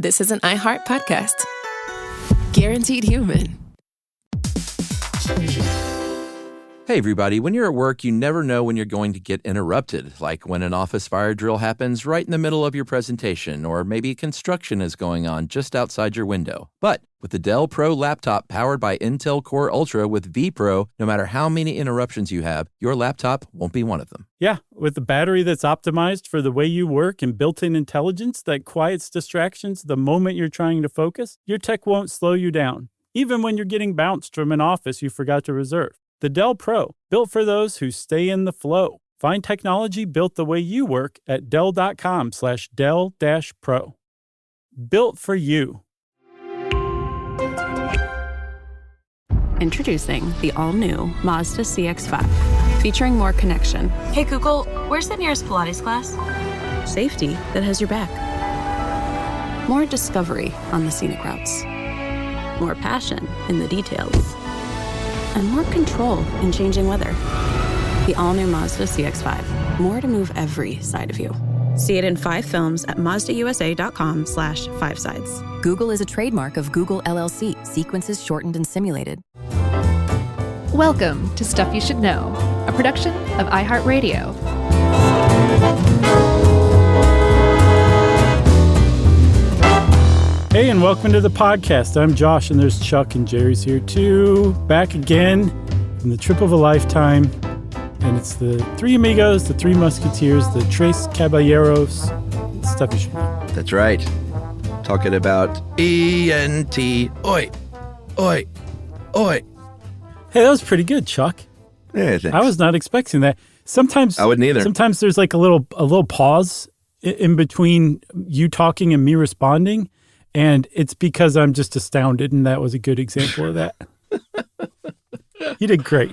This is an iHeart podcast. Guaranteed human. Hey everybody, when you're at work, you never know when you're going to get interrupted, like when an office fire drill happens right in the middle of your presentation, or maybe construction is going on just outside your window. But with the Dell Pro laptop powered by Intel Core Ultra with vPro, no matter how many interruptions you have, your laptop won't be one of them. Yeah, with the battery that's optimized for the way you work and built-in intelligence that quiets distractions the moment you're trying to focus, your tech won't slow you down, even when you're getting bounced from an office you forgot to reserve. The Dell Pro, built for those who stay in the flow. Find technology built the way you work at Dell.com/Dell-Pro. Built for you. Introducing the all-new Mazda CX-5, featuring more connection. Hey Google, where's the nearest Pilates class? Safety that has your back. More discovery on the scenic routes. More passion in the details. And more control in changing weather. The all-new Mazda CX-5. More to move every side of you. See it in 5 films at MazdaUSA.com/5sides. Google is a trademark of Google LLC. Sequences shortened and simulated. Welcome to Stuff You Should Know, a production of iHeartRadio. Hey, and welcome to the podcast. I'm Josh, and there's Chuck, and Jerry's here too. Back again from the trip of a lifetime. And it's the Three Amigos, the Three Musketeers, the Tres Caballeros. Stuff you should know. That's right. Talking about E-N-T. Oi, oi, oi. Hey, that was pretty good, Chuck. Yeah, thanks. I was not expecting that. Sometimes I wouldn't either. Sometimes there's like a little pause in between you talking and me responding. And it's because I'm just astounded, and that was a good example of that. You did great.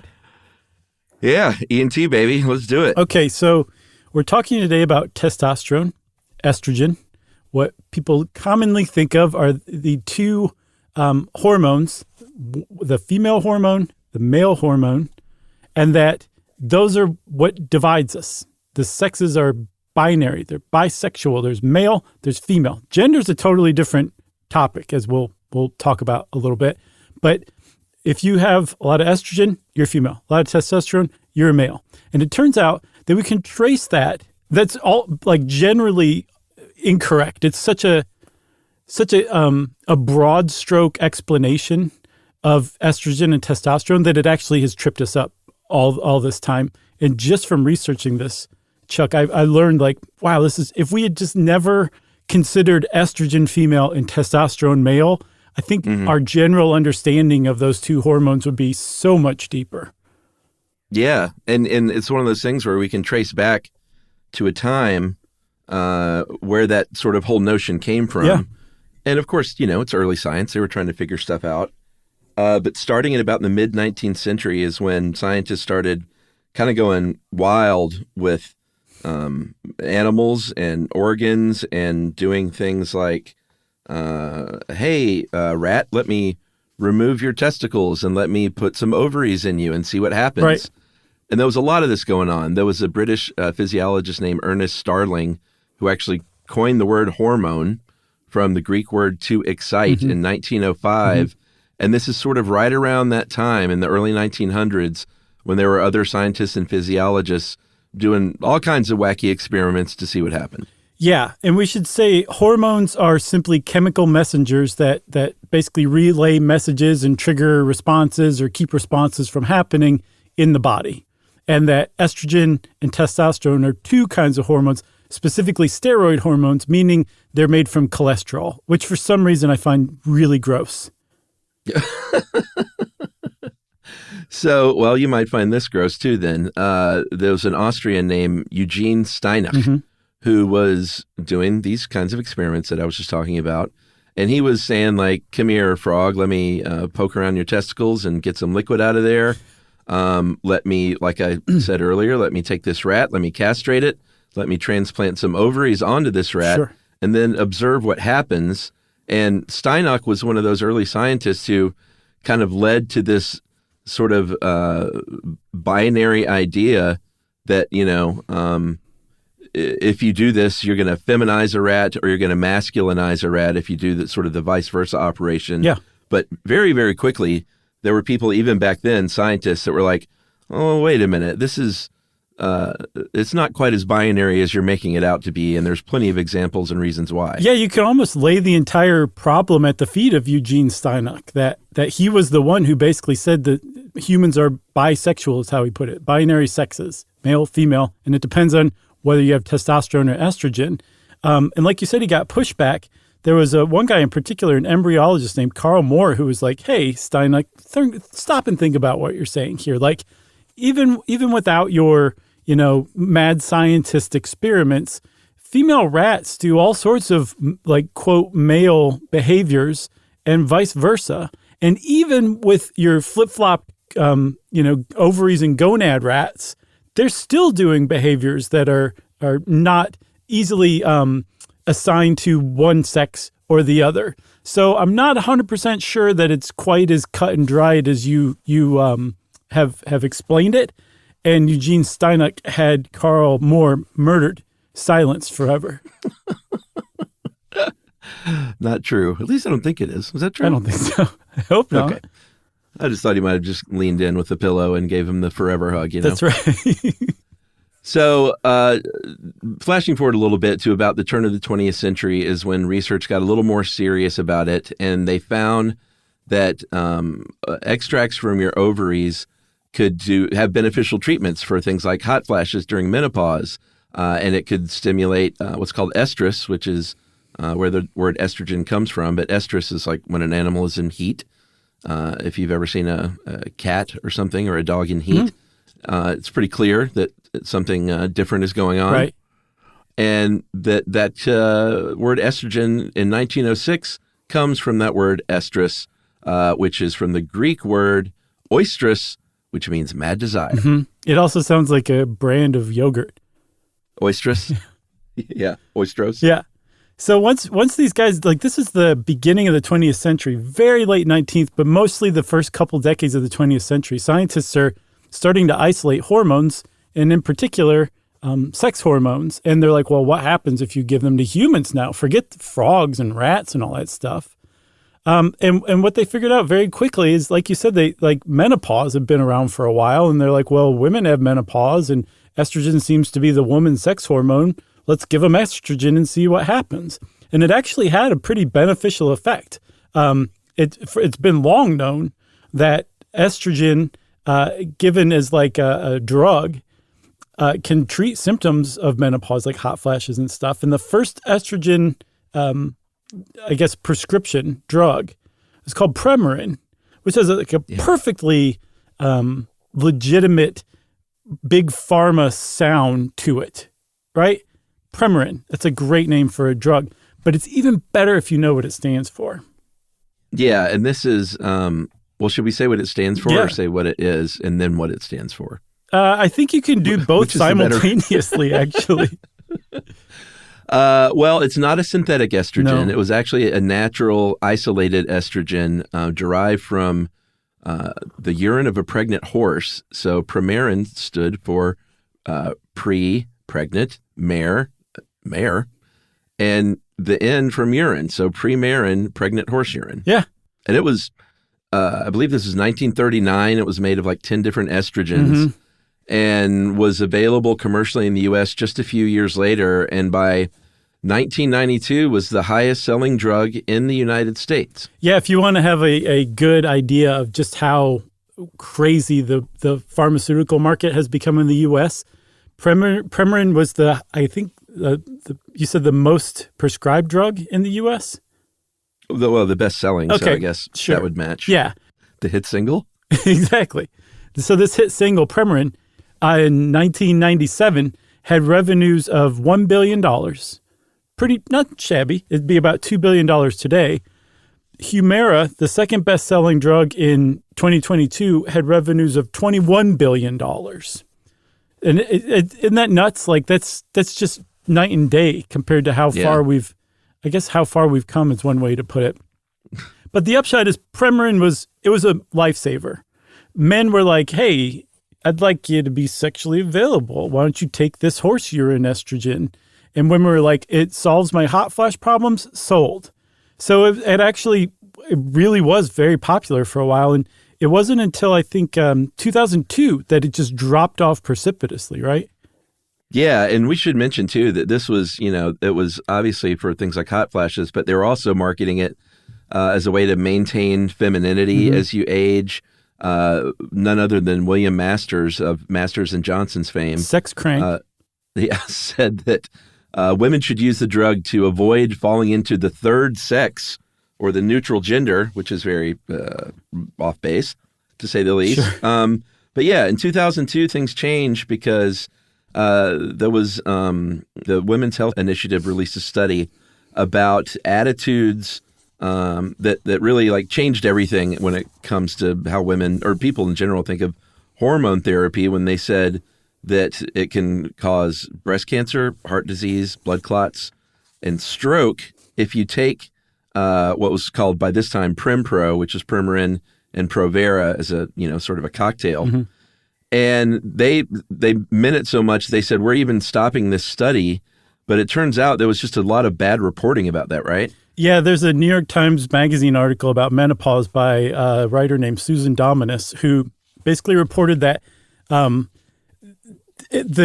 Yeah, E&T, baby. Let's do it. Okay, so we're talking today about testosterone, estrogen. What people commonly think of are the two hormones, the female hormone, the male hormone, and that those are what divides us. The sexes are binary. They're bisexual. There's male, there's female. Gender's a totally different topic, as we'll talk about a little bit. But if you have a lot of estrogen, you're female. A lot of testosterone, you're a male. And it turns out that we can trace that. That's all like generally incorrect. It's such a broad stroke explanation of estrogen and testosterone that it actually has tripped us up all this time. And just from researching this, Chuck, I learned like, wow, if we had just never considered estrogen female and testosterone male, I think our general understanding of those two hormones would be so much deeper. Yeah, and it's one of those things where we can trace back to a time where that sort of whole notion came from. Yeah. And of course, it's early science. They were trying to figure stuff out. But starting at about the mid-19th century is when scientists started kind of going wild with animals and organs and doing things like, hey, rat, let me remove your testicles and let me put some ovaries in you and see what happens. Right. And there was a lot of this going on. There was a British physiologist named Ernest Starling who actually coined the word hormone from the Greek word to excite in 1905. And this is sort of right around that time in the early 1900s when there were other scientists and physiologists doing all kinds of wacky experiments to see what happened. Yeah, and we should say hormones are simply chemical messengers that basically relay messages and trigger responses or keep responses from happening in the body. And that estrogen and testosterone are two kinds of hormones, specifically steroid hormones, meaning they're made from cholesterol, which for some reason I find really gross. So, well, you might find this gross too then. There was an Austrian named Eugene Steinach who was doing these kinds of experiments that I was just talking about. And he was saying like, come here, frog, let me poke around your testicles and get some liquid out of there. Let me, like I said earlier, let me take this rat, let me castrate it, let me transplant some ovaries onto this rat, and then observe what happens. And Steinach was one of those early scientists who kind of led to this sort of binary idea that, if you do this, you're going to feminize a rat or you're going to masculinize a rat if you do the sort of the vice versa operation. Yeah. But very, very quickly, there were people even back then, scientists, that were like, oh, wait a minute, this is, it's not quite as binary as you're making it out to be. And there's plenty of examples and reasons why. Yeah, you can almost lay the entire problem at the feet of Eugene Steinach, that he was the one who basically said that humans are bisexual, is how he put it, binary sexes, male, female, and it depends on whether you have testosterone or estrogen. And like you said, he got pushback. There was one guy in particular, an embryologist named Carl Moore, who was like, hey, Steinach, stop and think about what you're saying here. Like, even without your, mad scientist experiments, female rats do all sorts of, like, quote, male behaviors and vice versa. And even with your flip-flop, ovaries and gonad rats, they're still doing behaviors that are not easily assigned to one sex or the other. So I'm not 100% sure that it's quite as cut and dried as you have explained it. And Eugene Steinach had Carl Moore murdered, silenced forever. Not true. At least I don't think it is. Is that true? I don't think so. I hope not. Okay. I just thought he might have just leaned in with a pillow and gave him the forever hug, That's right. So flashing forward a little bit to about the turn of the 20th century is when research got a little more serious about it, and they found that extracts from your ovaries could have beneficial treatments for things like hot flashes during menopause, and it could stimulate what's called estrus, which is where the word estrogen comes from. But estrus is like when an animal is in heat. If you've ever seen a cat or something or a dog in heat, it's pretty clear that something different is going on. Right. And that word estrogen in 1906 comes from that word estrus, which is from the Greek word oestrus, which means mad desire. Mm-hmm. It also sounds like a brand of yogurt. Oestrus? Yeah, oestros. Yeah. So once these guys, like, this is the beginning of the 20th century, very late 19th, but mostly the first couple decades of the 20th century, scientists are starting to isolate hormones, and in particular, sex hormones. And they're like, well, what happens if you give them to humans now? Forget frogs and rats and all that stuff. And what they figured out very quickly is, like you said, menopause had been around for a while, and they're like, well, women have menopause, and estrogen seems to be the woman's sex hormone. Let's give them estrogen and see what happens. And it actually had a pretty beneficial effect. It's been long known that estrogen, given as like a drug, can treat symptoms of menopause, like hot flashes and stuff. And the first estrogen, prescription drug is called Premarin, which has a perfectly legitimate big pharma sound to it, right? Premarin. That's a great name for a drug, but it's even better if you know what it stands for. Yeah, and this is, should we say what it stands for or say what it is and then what it stands for? I think you can do both simultaneously, actually. It's not a synthetic estrogen. No. It was actually a natural isolated estrogen derived from the urine of a pregnant horse. So Premarin stood for pre-pregnant, mare, and the N from urine. So Premarin, pregnant horse urine. Yeah. And it was, I believe this is 1939. It was made of like 10 different estrogens and was available commercially in the U.S. just a few years later. And by 1992 was the highest selling drug in the United States. Yeah, if you want to have a good idea of just how crazy the pharmaceutical market has become in the U.S., Premarin was you said the most prescribed drug in the U.S.? The best selling, okay, so I guess sure. That would match. Yeah. The hit single? Exactly. So this hit single, Premarin, in 1997 had revenues of $1 billion. Pretty, not shabby. It'd be about $2 billion today. Humira, the second best-selling drug in 2022, had revenues of $21 billion. And isn't that nuts? Like, that's just night and day compared to how far we've come is one way to put it. But the upshot is Premarin was a lifesaver. Men were like, hey, I'd like you to be sexually available. Why don't you take this horse urine estrogen? And women were like, it solves my hot flash problems. Sold. So it really was very popular for a while. And it wasn't until I think 2002 that it just dropped off precipitously, right? Yeah, and we should mention too that this was, it was obviously for things like hot flashes, but they were also marketing it as a way to maintain femininity as you age. None other than William Masters of Masters and Johnson's fame. Sex crank. Said that women should use the drug to avoid falling into the third sex or the neutral gender, which is very off base, to say the least. Sure. But yeah, in 2002, things changed because there was the Women's Health Initiative released a study about attitudes that really like changed everything when it comes to how women or people in general think of hormone therapy, when they said that it can cause breast cancer, heart disease, blood clots, and stroke if you take what was called by this time Prempro, which is Premarin and Provera, as a sort of a cocktail. Mm-hmm. And they meant it so much they said, we're even stopping this study. But it turns out there was just a lot of bad reporting about that, right? Yeah, there's a New York Times Magazine article about menopause by a writer named Susan Dominus, who basically reported that the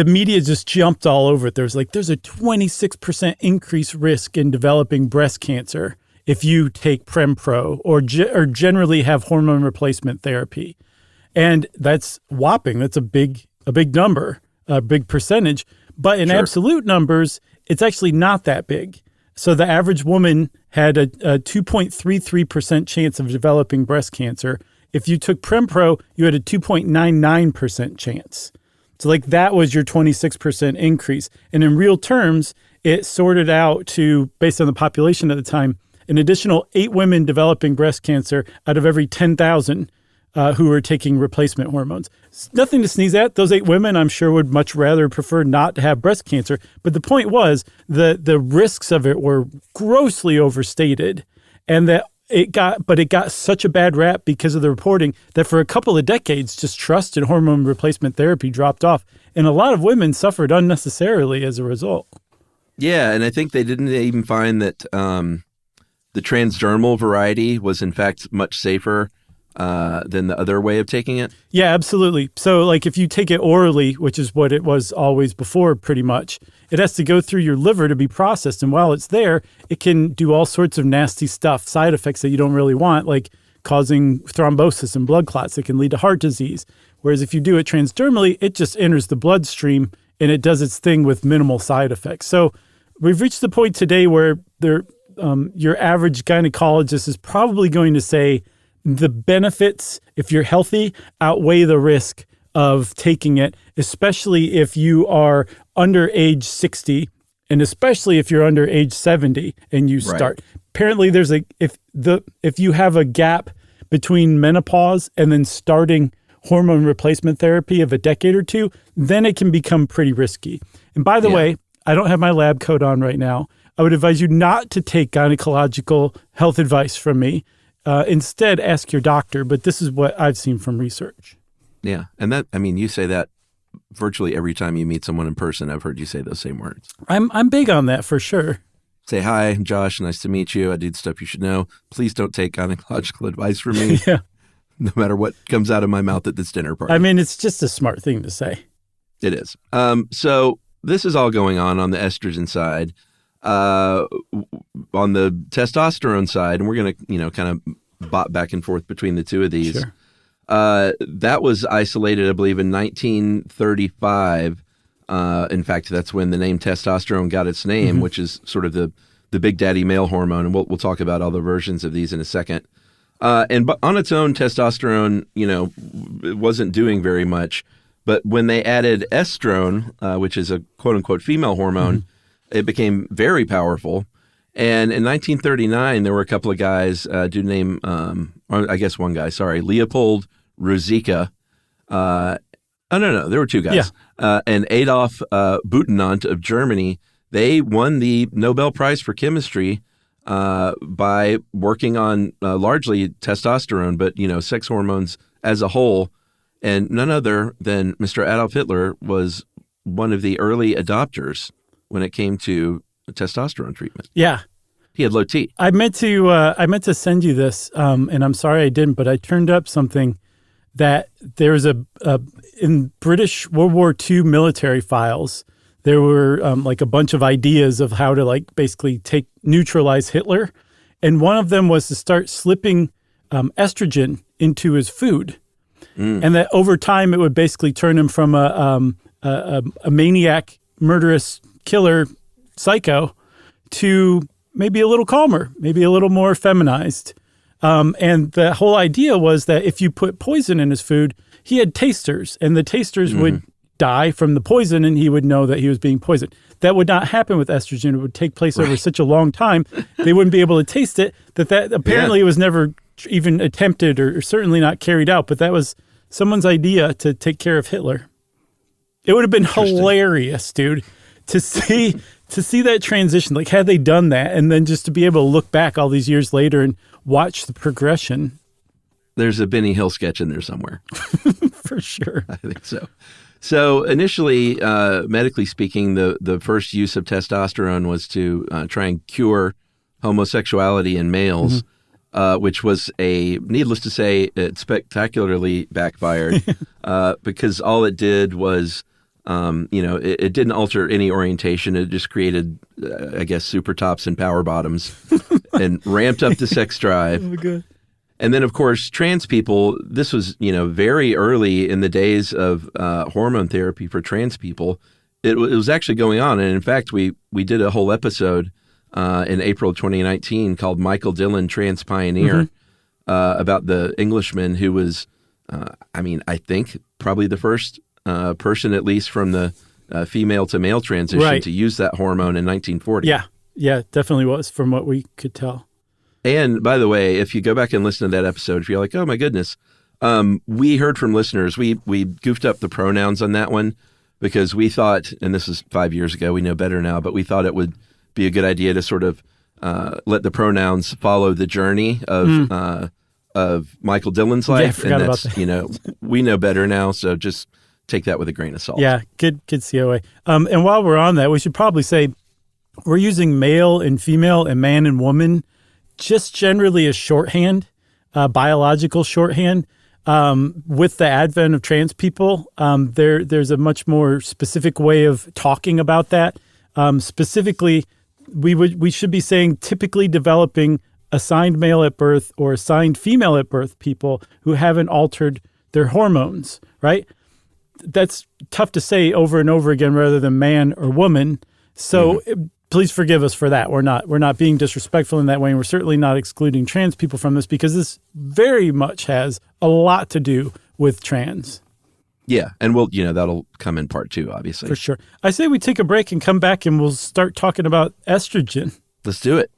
media just jumped all over it. There's a 26% increased risk in developing breast cancer if you take Prempro or generally have hormone replacement therapy. And that's whopping. That's a big number, a big percentage. But in absolute numbers, it's actually not that big. So the average woman had a 2.33% chance of developing breast cancer. If you took Prempro, you had a 2.99% chance. So that was your 26% increase. And in real terms, it sorted out to, based on the population at the time, an additional 8 women developing breast cancer out of every 10,000 who were taking replacement hormones. Nothing to sneeze at. Those 8 women, I'm sure, would much rather prefer not to have breast cancer. But the point was the risks of it were grossly overstated, and that it got such a bad rap because of the reporting that for a couple of decades, just trust in hormone replacement therapy dropped off, and a lot of women suffered unnecessarily as a result. Yeah, and I think they didn't even find that the transdermal variety was in fact much safer than the other way of taking it? Yeah, absolutely. So if you take it orally, which is what it was always before pretty much, it has to go through your liver to be processed. And while it's there, it can do all sorts of nasty stuff, side effects that you don't really want, like causing thrombosis and blood clots that can lead to heart disease. Whereas if you do it transdermally, it just enters the bloodstream and it does its thing with minimal side effects. So we've reached the point today where your average gynecologist is probably going to say, the benefits, if you're healthy, outweigh the risk of taking it, especially if you are under age 60 and especially if you're under age 70 and you start. Right. Apparently there's if you have a gap between menopause and then starting hormone replacement therapy of a decade or two, then it can become pretty risky. And by the way, I don't have my lab coat on right now. I would advise you not to take gynecological health advice from me. Instead, ask your doctor, but this is what I've seen from research. Yeah. And you say that virtually every time you meet someone in person. I've heard you say those same words. I'm big on that for sure. Say, hi, I'm Josh. Nice to meet you. I do the stuff you should know. Please don't take gynecological advice from me. Yeah. No matter what comes out of my mouth at this dinner party. It's just a smart thing to say. It is. So this is all going on the estrogen side. On the testosterone side, and we're going to, kind of bop back and forth between the two of these. Sure. That was isolated, I believe, in 1935. In fact, that's when the name testosterone got its name, which is sort of the big daddy male hormone. And we'll talk about all the versions of these in a second. But on its own, testosterone, it wasn't doing very much. But when they added estrone, which is a quote unquote female hormone, it became very powerful. And in 1939, there were a couple of guys, a dude named, I guess one guy, Leopold Ruzicka. No, there were two guys. Yeah. And Adolf Butenandt of Germany. They won the Nobel Prize for Chemistry by working on largely testosterone, but, sex hormones as a whole. And none other than Mr. Adolf Hitler was one of the early adopters when it came to testosterone treatment. Yeah. He had low T. I meant to send you this, and I'm sorry I didn't, but I turned up something that there was in British World War II military files, there were like a bunch of ideas of how to like basically neutralize Hitler. And one of them was to start slipping estrogen into his food. And that over time, it would basically turn him from a maniac, murderous killer psycho to maybe a little calmer, maybe a little more feminized. And the whole idea was that if you put poison in his food, he had tasters, and the tasters would die from the poison, and he would know that he was being poisoned. That would not happen with estrogen. It would take place over such a long time. They wouldn't be able to taste it. That apparently it was never even attempted or certainly not carried out, but that was someone's idea to take care of Hitler. It would have been hilarious, dude, to see that transition. Like, had they done that, and then just to be able to look back all these years later and watch the progression. There's a Benny Hill sketch in there somewhere. For sure. I think so. So initially, medically speaking, the first use of testosterone was to try and cure homosexuality in males, which was needless to say, it spectacularly backfired because all it did was, it didn't alter any orientation. It just created, I guess, super tops and power bottoms and ramped up the sex drive. Oh, good. And then, of course, trans people, this was, very early in the days of hormone therapy for trans people. It was actually going on. And in fact, we did a whole episode in April 2019 called Michael Dillon, Trans Pioneer, about the Englishman who was, I think probably the first person, at least from the female to male transition, to use that hormone in 1940. Yeah, definitely was from what we could tell. And by the way, if you go back and listen to that episode, if you're like, oh my goodness, we heard from listeners, we goofed up the pronouns on that one because we thought, and this is 5 years ago, we know better now, but we thought it would be a good idea to sort of let the pronouns follow the journey of Michael Dillon's life. Yeah, I forgot and that's, about that. We know better now, so just take that with a grain of salt. Yeah, good COA. And while we're on that, we should probably say we're using male and female and man and woman just generally as shorthand, biological shorthand. With the advent of trans people, there's a much more specific way of talking about that. Specifically, we should be saying typically developing assigned male at birth or assigned female at birth people who haven't altered their hormones, right? That's tough to say over and over again rather than man or woman. So please forgive us for that. We're not being disrespectful in that way, and we're certainly not excluding trans people from this because this very much has a lot to do with trans. Yeah, and that'll come in part 2, obviously. For sure. I say we take a break and come back and we'll start talking about estrogen. Let's do it.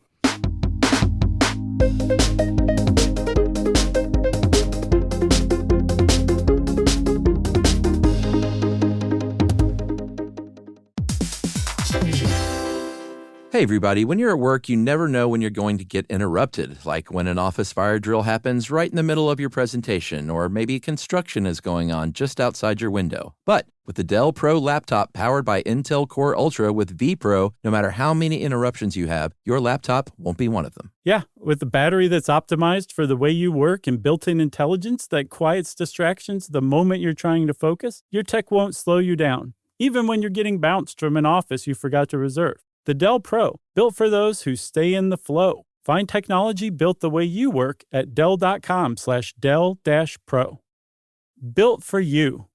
Hey everybody, when you're at work, you never know when you're going to get interrupted, like when an office fire drill happens right in the middle of your presentation, or maybe construction is going on just outside your window. But with the Dell Pro laptop powered by Intel Core Ultra with vPro, no matter how many interruptions you have, your laptop won't be one of them. Yeah, with the battery that's optimized for the way you work and built-in intelligence that quiets distractions the moment you're trying to focus, your tech won't slow you down, even when you're getting bounced from an office you forgot to reserve. The Dell Pro, built for those who stay in the flow. Find technology built the way you work at Dell.com/Dell-Pro. Built for you.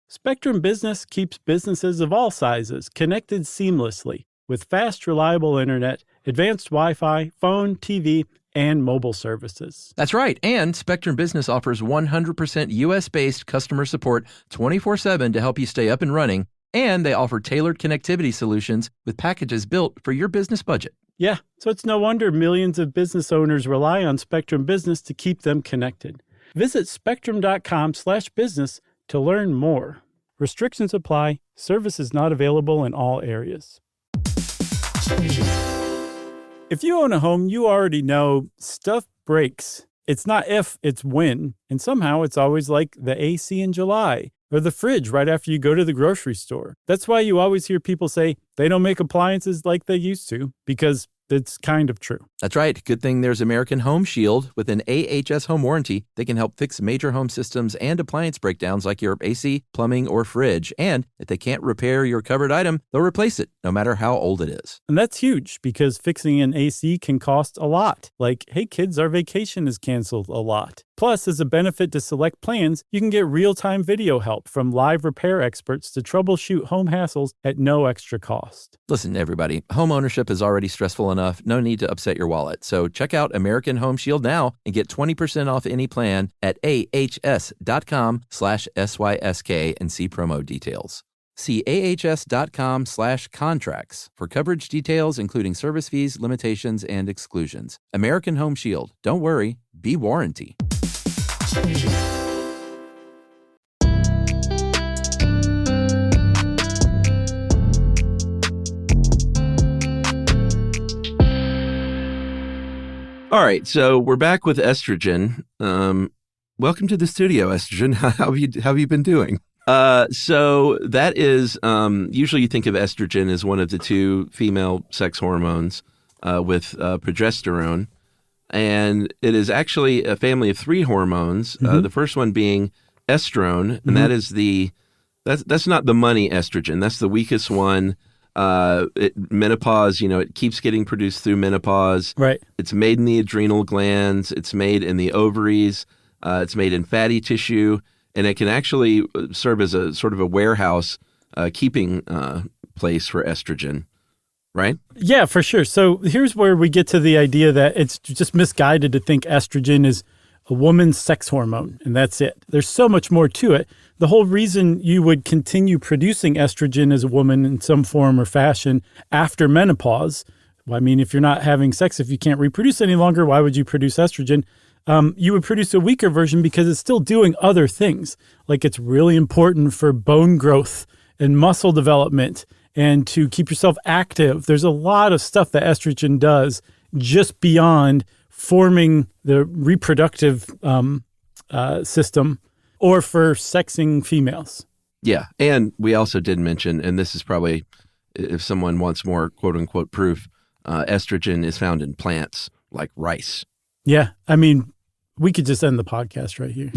Spectrum Business keeps businesses of all sizes connected seamlessly with fast, reliable internet, advanced Wi-Fi, phone, TV, and mobile services. That's right. And Spectrum Business offers 100% U.S.-based customer support 24/7 to help you stay up and running. And they offer tailored connectivity solutions with packages built for your business budget. Yeah, so it's no wonder millions of business owners rely on Spectrum Business to keep them connected. Visit spectrum.com/business to learn more. Restrictions apply. Services not available in all areas. If you own a home, you already know stuff breaks. It's not if, it's when. And somehow it's always like the AC in July or the fridge right after you go to the grocery store. That's why you always hear people say they don't make appliances like they used to, because it's kind of true. That's right. Good thing there's American Home Shield. With an AHS home warranty, they can help fix major home systems and appliance breakdowns like your AC, plumbing, or fridge. And if they can't repair your covered item, they'll replace it, no matter how old it is. And that's huge because fixing an AC can cost a lot. Like, hey kids, our vacation is canceled a lot. Plus, as a benefit to select plans, you can get real-time video help from live repair experts to troubleshoot home hassles at no extra cost. Listen, everybody, home ownership is already stressful enough. No need to upset your wallet. So check out American Home Shield now and get 20% off any plan at ahs.com/SYSK and see promo details. See ahs.com/contracts for coverage details, including service fees, limitations, and exclusions. American Home Shield. Don't worry, be warranty. All right, so we're back with estrogen. Welcome to the studio, estrogen. How have you been doing? So that is usually you think of estrogen as one of the two female sex hormones with progesterone, and it is actually a family of three hormones. The first one being estrone, and that is that's not the money estrogen. That's the weakest one. Menopause, it keeps getting produced through menopause. Right. It's made in the adrenal glands. It's made in the ovaries. It's made in fatty tissue, and it can actually serve as a sort of a warehouse keeping place for estrogen. Right? Yeah, for sure. So here's where we get to the idea that it's just misguided to think estrogen is a woman's sex hormone, and that's it. There's so much more to it. The whole reason you would continue producing estrogen as a woman in some form or fashion after menopause, I mean, if you're not having sex, if you can't reproduce any longer, why would you produce estrogen? You would produce a weaker version because it's still doing other things. Like, it's really important for bone growth and muscle development and to keep yourself active. There's a lot of stuff that estrogen does just beyond forming the reproductive system or for sexing females. Yeah. And we also did mention, and this is probably, if someone wants more quote unquote proof, estrogen is found in plants like rice. Yeah. I mean, we could just end the podcast right here.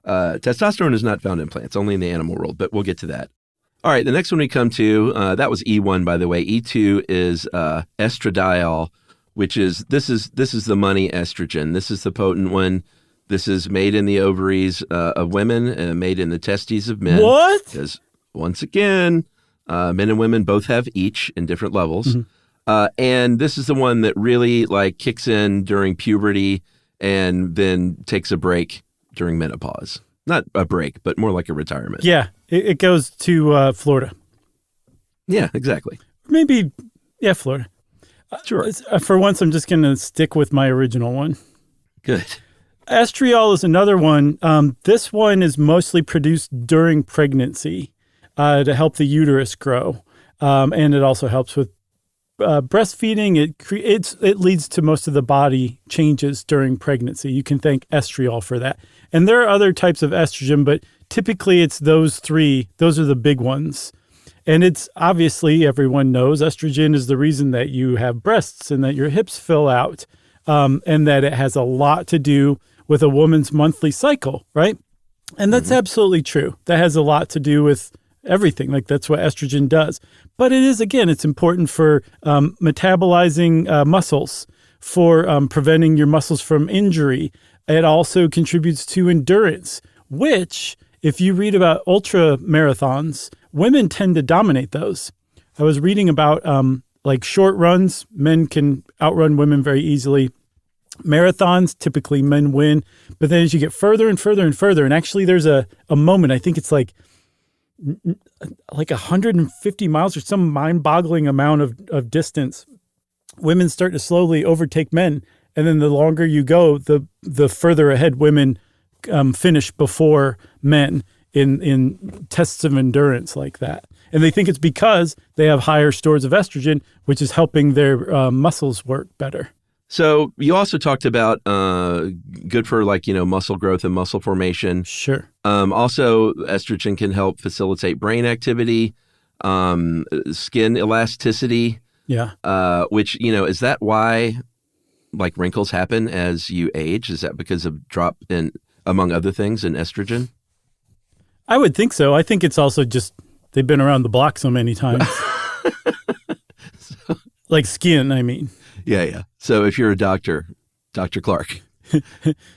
Testosterone is not found in plants, only in the animal world, but we'll get to that. All right. The next one we come to, that was E1, by the way. E2 is estradiol, which is this is the money estrogen. This is the potent one. This is made in the ovaries of women and made in the testes of men. What? Because once again, men and women both have each in different levels. And this is the one that really kicks in during puberty and then takes a break during menopause. Not a break, but more like a retirement. Yeah. It goes to Florida. Yeah, exactly. Maybe, yeah, Florida. Sure. For once, I'm just going to stick with my original one. Good. Estriol is another one. This one is mostly produced during pregnancy to help the uterus grow. And it also helps with breastfeeding. It leads to most of the body changes during pregnancy. You can thank estriol for that. And there are other types of estrogen, but typically it's those three. Those are the big ones. And it's obviously, everyone knows, estrogen is the reason that you have breasts and that your hips fill out, and that it has a lot to do with a woman's monthly cycle, right? And that's absolutely true. That has a lot to do with everything. That's what estrogen does. But it is, again, it's important for metabolizing muscles, for preventing your muscles from injury. It also contributes to endurance, which, if you read about ultra marathons, women tend to dominate those. I was reading about short runs, men can outrun women very easily. Marathons, typically men win. But then as you get further and further and further, and actually there's a moment, I think it's like 150 miles or some mind-boggling amount of distance, women start to slowly overtake men. And then the longer you go, the further ahead women finish before men in tests of endurance like that. And they think it's because they have higher stores of estrogen, which is helping their muscles work better. So you also talked about good for muscle growth and muscle formation. Sure. Also, estrogen can help facilitate brain activity, skin elasticity. Yeah. Which, is that why wrinkles happen as you age? Is that because of drop in, among other things, in estrogen? I would think so. I think it's also just they've been around the block so many times. Like skin, I mean. Yeah. So if you're a doctor, Dr. Clark. And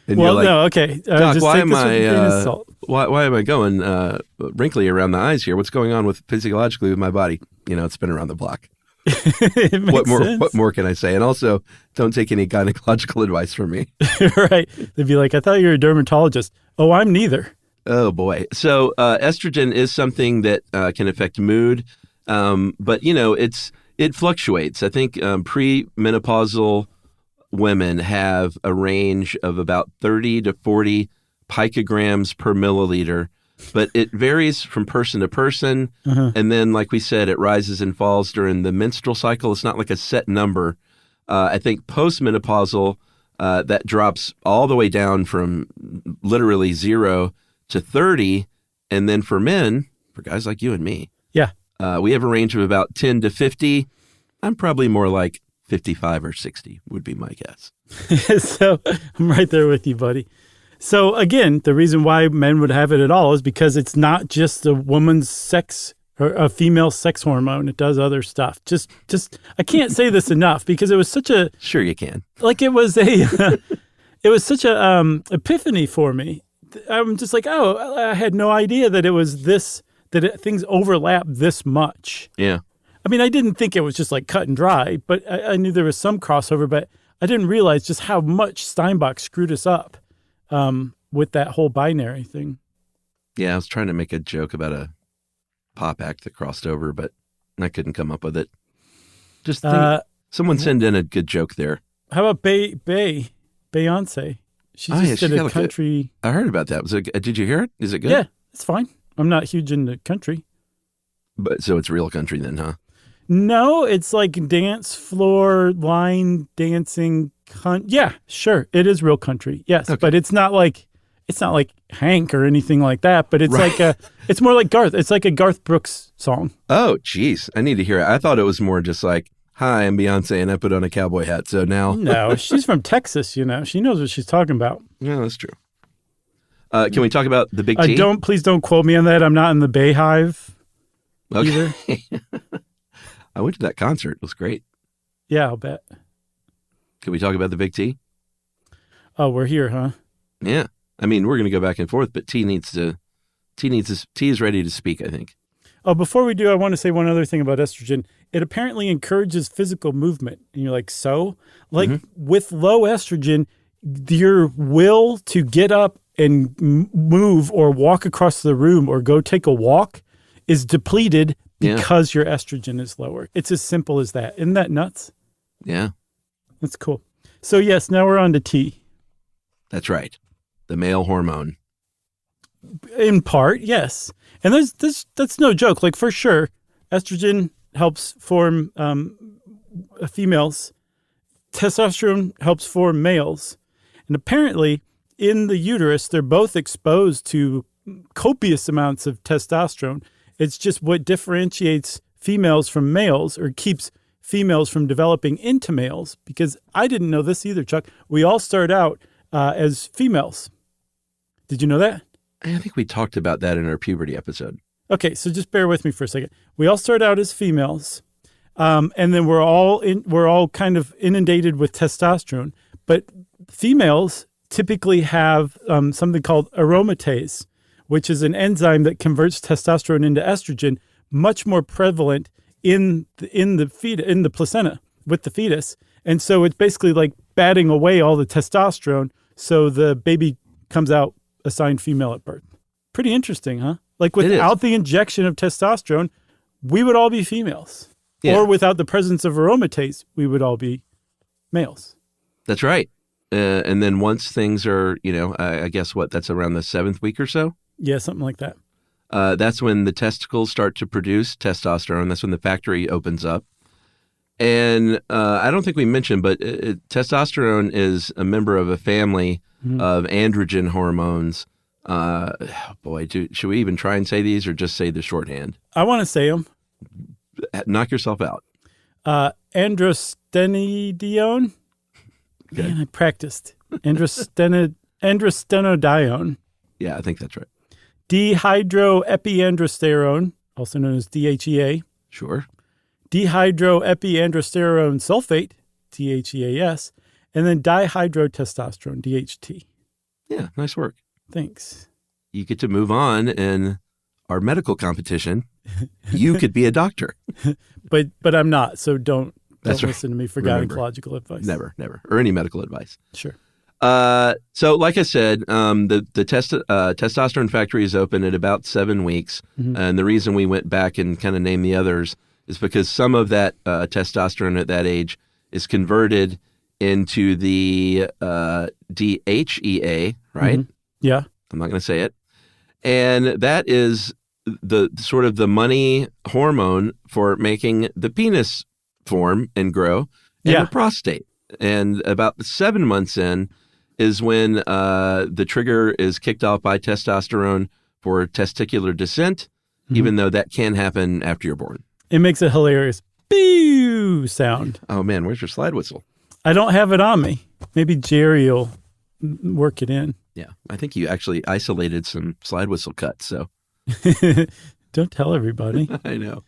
well, you're no, okay. Doc, just why take am this with a grain of I salt. why am I going wrinkly around the eyes here? What's going on with physiologically with my body? It's been around the block. It makes sense. What more can I say? And also, don't take any gynecological advice from me. Right. They'd be like, I thought you were a dermatologist. Oh, I'm neither. Oh, boy. So estrogen is something that can affect mood, but, it fluctuates. I think premenopausal women have a range of about 30 to 40 picograms per milliliter, but it varies from person to person. And then, like we said, it rises and falls during the menstrual cycle. It's not like a set number. I think postmenopausal, that drops all the way down from literally 0 to 30. And then for men, for guys like you and me, Yeah. we have a range of about 10 to 50. I'm probably more like 55 or 60 would be my guess. So I'm right there with you, buddy. So again, the reason why men would have it at all is because it's not just a woman's sex or a female sex hormone. It does other stuff. Just I can't say this enough because it was such a Sure you can. it was a it was such a epiphany for me. I'm just like, oh, I had no idea that it was this things overlap this much. Yeah. I mean, I didn't think it was just like cut and dry, but I knew there was some crossover, but I didn't realize just how much Steinbach screwed us up with that whole binary thing. Yeah, I was trying to make a joke about a pop act that crossed over, but I couldn't come up with it. Just think, someone send in a good joke there. How about Beyonce? She just did a country. I heard about that. Was it? Did you hear it? Is it good? Yeah, it's fine. I'm not huge into country. But so it's real country then, huh? No, it's like dance floor line dancing. Yeah, sure, it is real country. Yes, okay. But it's not like Hank or anything like that. But it's right. It's more like Garth. It's like a Garth Brooks song. Oh, geez, I need to hear it. I thought it was more just like, "Hi, I'm Beyonce, and I put on a cowboy hat." So now, no, she's from Texas. She knows what she's talking about. Yeah, that's true. Can we talk about the Big T? Please don't quote me on that. I'm not in the Bay Hive. Okay. Either. I went to that concert. It was great. Yeah, I'll bet. Can we talk about the Big T? Oh, we're here, huh? Yeah. I mean, we're going to go back and forth, but T is ready to speak, I think. Oh, before we do, I want to say one other thing about estrogen. It apparently encourages physical movement. And you're like, so? With low estrogen, your will to get up and move or walk across the room or go take a walk is depleted because your estrogen is lower. It's as simple as that. Isn't that nuts? Yeah. That's cool. So yes, now we're on to T. That's right. The male hormone. In part, yes. And that's no joke. Like for sure, estrogen helps form females. Testosterone helps form males. And apparently in the uterus, they're both exposed to copious amounts of testosterone. It's just what differentiates females from males or keeps females from developing into males, because I didn't know this either, Chuck. We all start out as females. Did you know that? I think we talked about that in our puberty episode. Okay, so just bear with me for a second. We all start out as females, and then we're all kind of inundated with testosterone. But females typically have something called aromatase, which is an enzyme that converts testosterone into estrogen, much more prevalent in the placenta with the fetus. And so it's basically like batting away all the testosterone, so the baby comes out assigned female at birth. Pretty interesting, huh? Like without the injection of testosterone, we would all be females. Yeah. Or without the presence of aromatase, we would all be males. That's right. And then once things are, I guess that's around the 7th week or so? Yeah, something like that. That's when the testicles start to produce testosterone. That's when the factory opens up. And I don't think we mentioned, but testosterone is a member of a family of androgen hormones. Should we even try and say these or just say the shorthand? I want to say them. Knock yourself out. Androstenedione. Okay. Man, I practiced. Androstenedione. Yeah, I think that's right. Dehydroepiandrosterone, also known as DHEA. Sure. Dehydroepiandrosterone sulfate, DHEAS, and then dihydrotestosterone, DHT. Yeah, nice work. Thanks. You get to move on in our medical competition. You could be a doctor. But I'm not, so don't That's right. listen to me for Remember, gynecological advice. Never. Or any medical advice. Sure. So like I said, the testosterone factory is open at about 7 weeks. And the reason we went back and kind of named the others is because some of that testosterone at that age is converted into the DHEA, right? Yeah. I'm not going to say it. And that is the sort of the money hormone for making the penis form and grow and the prostate. And about 7 months in is when the trigger is kicked off by testosterone for testicular descent, even though that can happen after you're born. It makes a hilarious pew sound. Oh, man, where's your slide whistle? I don't have it on me. Maybe Jerry will work it in. Yeah, I think you actually isolated some slide whistle cuts, so. Don't tell everybody. I know.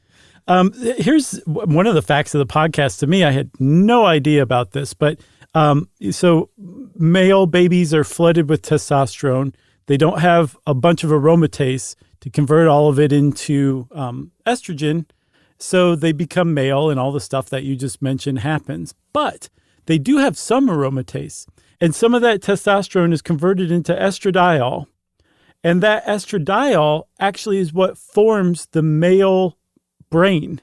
Here's one of the facts of the podcast to me. I had no idea about this, but so male babies are flooded with testosterone. They don't have a bunch of aromatase to convert all of it into estrogen, so they become male and all the stuff that you just mentioned happens. But they do have some aromatase, and some of that testosterone is converted into estradiol, and that estradiol actually is what forms the male brain.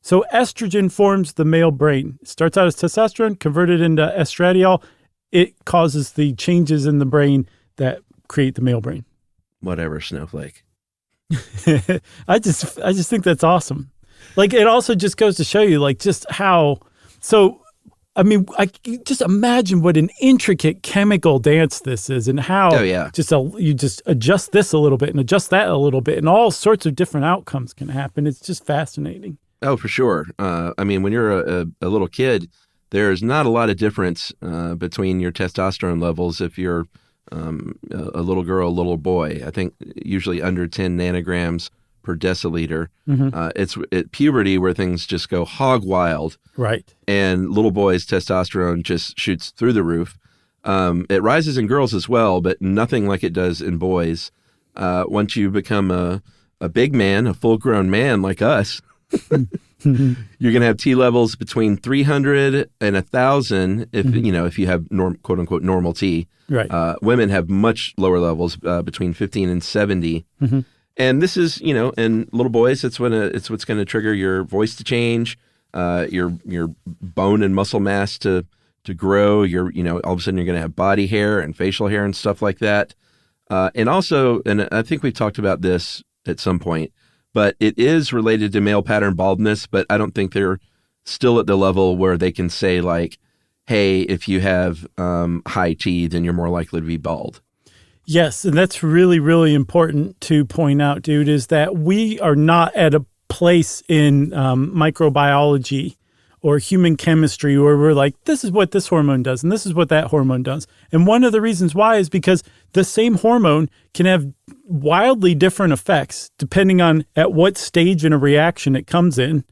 So estrogen forms the male brain. It starts out as testosterone, converted into estradiol. It causes the changes in the brain that create the male brain. Whatever, snowflake. I just think that's awesome. Like, it also just goes to show you, like, just how. So, I mean, just imagine what an intricate chemical dance this is, and how you just adjust this a little bit and adjust that a little bit, and all sorts of different outcomes can happen. It's just fascinating. Oh, for sure. I mean, when you're a little kid, there's not a lot of difference between your testosterone levels if you're a little girl, a little boy. I think usually under 10 nanograms per deciliter. It's at puberty where things just go hog wild. Right. And little boys' testosterone just shoots through the roof. It rises in girls as well, but nothing like it does in boys. Once you become a big man, a full-grown man like us, you're going to have T levels between 300 and 1,000 if you have quote unquote normal T. Right. Women have much lower levels between 15 and 70. And this is, in little boys, it's what's going to trigger your voice to change, your bone and muscle mass to grow. All of a sudden you're going to have body hair and facial hair and stuff like that. And also, and I think we've talked about this at some point, but it is related to male pattern baldness, but I don't think they're still at the level where they can say, like, hey, if you have high T, then you're more likely to be bald. Yes, and that's really, really important to point out, dude, is that we are not at a place in microbiology or human chemistry where we're like, this is what this hormone does and this is what that hormone does. And one of the reasons why is because the same hormone can have wildly different effects depending on at what stage in a reaction it comes in,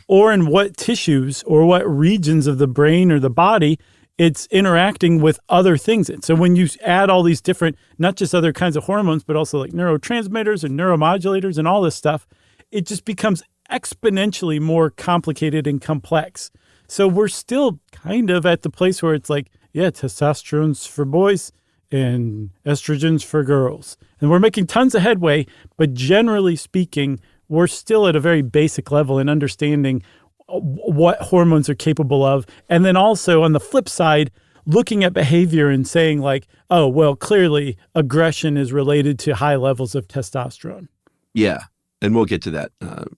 or in what tissues or what regions of the brain or the body it's interacting with other things. So when you add all these different, not just other kinds of hormones, but also like neurotransmitters and neuromodulators and all this stuff, it just becomes exponentially more complicated and complex. So we're still kind of at the place where it's like, yeah, testosterone's for boys and estrogen's for girls. And we're making tons of headway, but generally speaking, we're still at a very basic level in understanding what hormones are capable of. And then also on the flip side, looking at behavior and saying like, oh, well, clearly aggression is related to high levels of testosterone. Yeah. And we'll get to that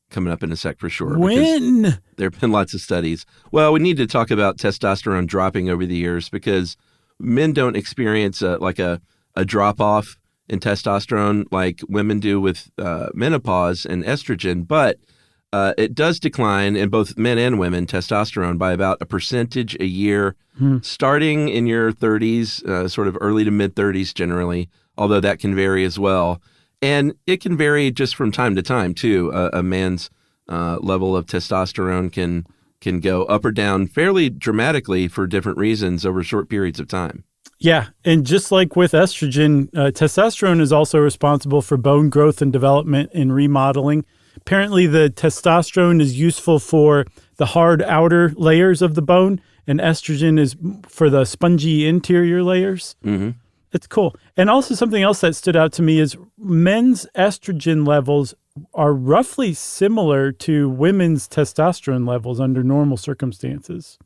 coming up in a sec for sure. When? There have been lots of studies. Well, we need to talk about testosterone dropping over the years because men don't experience a drop-off in testosterone like women do with menopause and estrogen, but it does decline in both men and women, testosterone, by about 1% a year, starting in your 30s, sort of early to mid-30s generally, although that can vary as well. And it can vary just from time to time, too. A man's level of testosterone can go up or down fairly dramatically for different reasons over short periods of time. Yeah, and just like with estrogen, testosterone is also responsible for bone growth and development and remodeling. Apparently, the testosterone is useful for the hard outer layers of the bone, and estrogen is for the spongy interior layers. Mm-hmm. It's cool. And also something else that stood out to me is men's estrogen levels are roughly similar to women's testosterone levels under normal circumstances.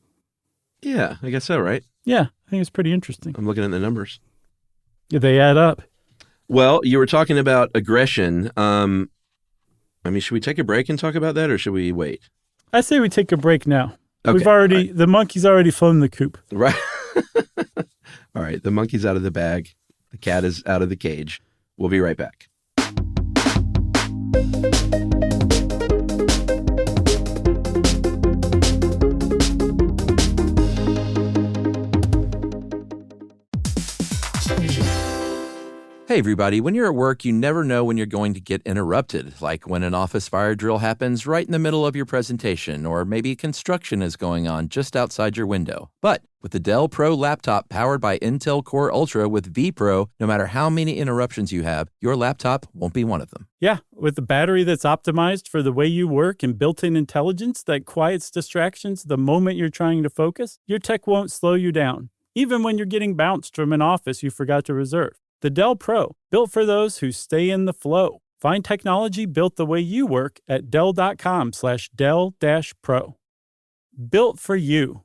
Yeah, I guess so, right? Yeah, I think it's pretty interesting. I'm looking at the numbers. Yeah, they add up. Well, you were talking about aggression. Should we take a break and talk about that, or should we wait? I say we take a break now. Okay. The monkey's already flown the coop. Right. All right. The monkey's out of the bag. The cat is out of the cage. We'll be right back. Hey everybody, when you're at work, you never know when you're going to get interrupted, like when an office fire drill happens right in the middle of your presentation, or maybe construction is going on just outside your window. But with the Dell Pro laptop powered by Intel Core Ultra with vPro, no matter how many interruptions you have, your laptop won't be one of them. Yeah, with a battery that's optimized for the way you work and built-in intelligence that quiets distractions the moment you're trying to focus, your tech won't slow you down, even when you're getting bounced from an office you forgot to reserve. The Dell Pro, built for those who stay in the flow. Find technology built the way you work at Dell.com/Dell-Pro. Built for you.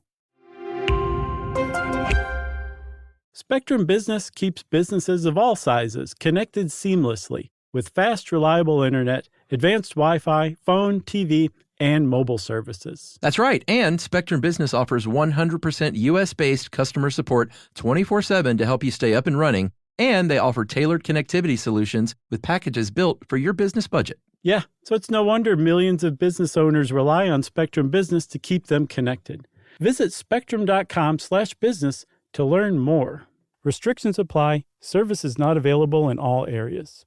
Spectrum Business keeps businesses of all sizes connected seamlessly with fast, reliable internet, advanced Wi-Fi, phone, TV, and mobile services. That's right. And Spectrum Business offers 100% U.S.-based customer support 24/7 to help you stay up and running. And they offer tailored connectivity solutions with packages built for your business budget. Yeah, so it's no wonder millions of business owners rely on Spectrum Business to keep them connected. Visit spectrum.com/business to learn more. Restrictions apply. Services not available in all areas.